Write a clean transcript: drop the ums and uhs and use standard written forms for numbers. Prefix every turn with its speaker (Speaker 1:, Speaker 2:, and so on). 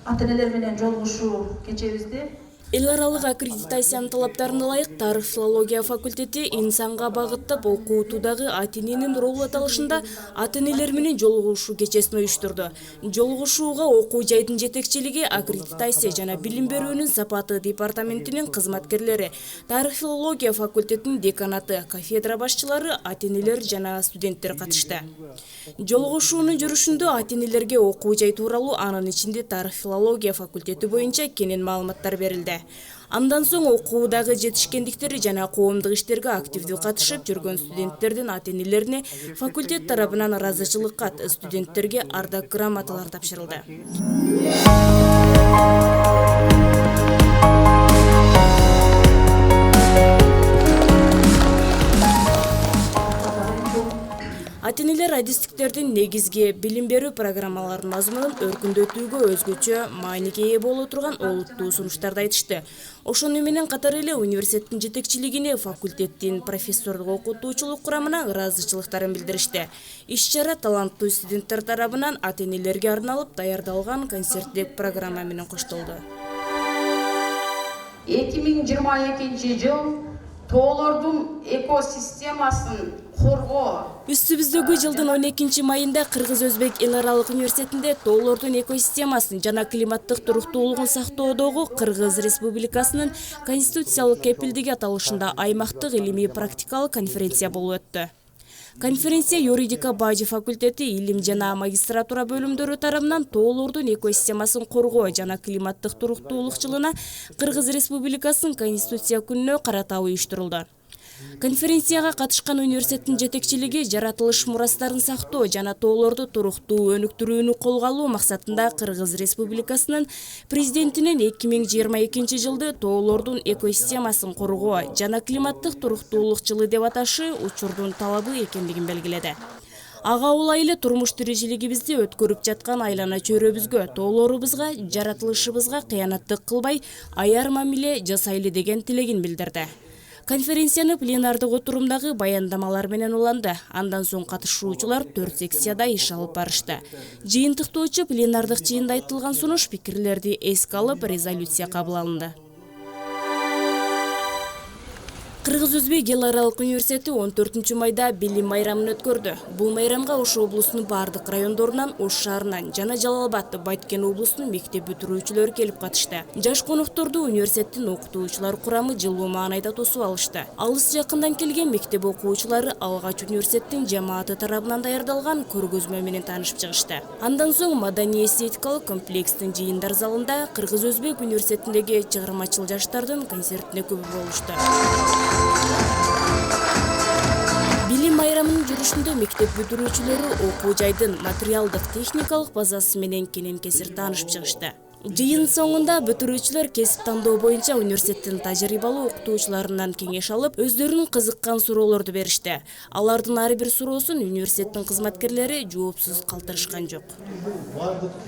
Speaker 1: ата-энелер менен жолугушуу кечебизде
Speaker 2: Эл аралык аккредитациянын талаптарына ылайык тарых филология факультети инсанга багыттап окуутуудагы ата-эненин ролу аталышында ата-энелер менен жолугушуу кечесин уюштурду. Жолугушууга окуу жайдын жетекчилиги, аккредитация жана билим берүүнүн сапаты департаментинин кызматкерлери, тарых филология факультетинин деканаты, кафедра башчылары, ата-энелер жана студенттер катышты. Жолугушуунун жүрүшүндө ата-энелерге окуу жай тууралуу, анын ичинде тарых филология факультети боюнча кенен маалыматтар берилди. Андан соң окуудагы жетишкендиктери жана коомдук иштерге активдүү катышып жүргөн студенттердин ата-энелерине факультет тарабынан ыраазычылык кат, студенттерге ардак грамоталар тапшырылды. Ата-энелер адистиктердин негизги билим берүү программаларынын мазмунун өркүндөтүүгө өзгөчө мааниге ээ боло турган олуттуу сунуштарды айтышты. Ошону менен катар эле университеттин жетекчилигине, факультеттин профессордук окутуучулук курамына ыраазычылыктарын билдиришти. Иш-чара таланттуу студенттер тарабынан ата-энелерге арналып даярдалган концерттик программа менен коштолду.
Speaker 3: 2022 жыл тоолордун экосистемасын коргоо.
Speaker 2: Үстүбүздөгү жылдын 12 майында Кыргыз-Өзбек эл аралык университетинде тоолордун экосистемасын жана климаттык туруктуулугун сактоодогу Кыргыз Республикасынын конституциялык кепилдиги аталышында аймактык илимий практикалык конференция болуп өттү. Конференция юридика бажы факультети илим жана магистратура бөлүмдөрү тарабынан тоолордун экосистемасын коргоо жана климаттык туруктуулук жылына Кыргыз Республикасынын Конституция күнүнө карата уюштурулду. Конференцияга катышкан университеттин жетекчилиги жаратылыш мурастарын сактоо жана тоолорду туруктуу өнүктүрүүнү колго алуу максатында Кыргыз Республикасынын президентинин 2022 жылды тоолордун экосистемасын коргоо жана климаттык туруктуулук жылы деп аташы учурдун талабы экендигин белгиледи. Ага улай эле турмуш тиричилигибизди өткөрүп жаткан айлана чөйрөбүзгө, тоолорубузга, жаратылышыбызга кыянаттык кылбай, аяр мамиле жасайлы деген тилегин билдирди. Конференцияны пленардык отурумдагы баяндамалар менен уланды. Андан соң катышуучулар 4 секцияда иш алып барышты. Жыйынтыктоочу пленардык жыйында айтылган сунуш пикирлерди эске алып, резолюция кабыл алынды. Кыргыз-Өзбек эл аралык университети 14 майда билим майрамын өткөрдү. Бул майрамга Ош облусунун бардык райондорунан, Ош шаарынан жана Жалал-Абад, Баткен облусунун мектеп бүтүрүүчүлөрү келип катышты. Жаш конокторду университеттин окутуучулар курамы жылуу маанайда тосуп алышты. Алыс жакындан келген мектеп окуучулары алгач университеттин жамааты тарабынан даярдалган көргөзмө менен таанышып чыгышты. Андан соң маданий эстетикалык комплекстин жыйындар залында Кыргыз-Өзбек университетиндеги чыгармачыл жаштардын концертине көп болушту. Билим майрамынын жүрүшүндө мектеп бүтүрүүчүлөрү окуу жайдын материалдык техникалык базасы менен кенен кесир таанышып чыгышты. Жыйын соңунда бүтүрүүчүлөр кесип тандоо боюнча университеттин тажрыйбалуу окутуучуларынан кеңеш алып, өздөрүнүн кызыккан суроолорду беришти. Алардын ар бир суроосун университеттин кызматкерлери жоопсуз калтырышкан жок.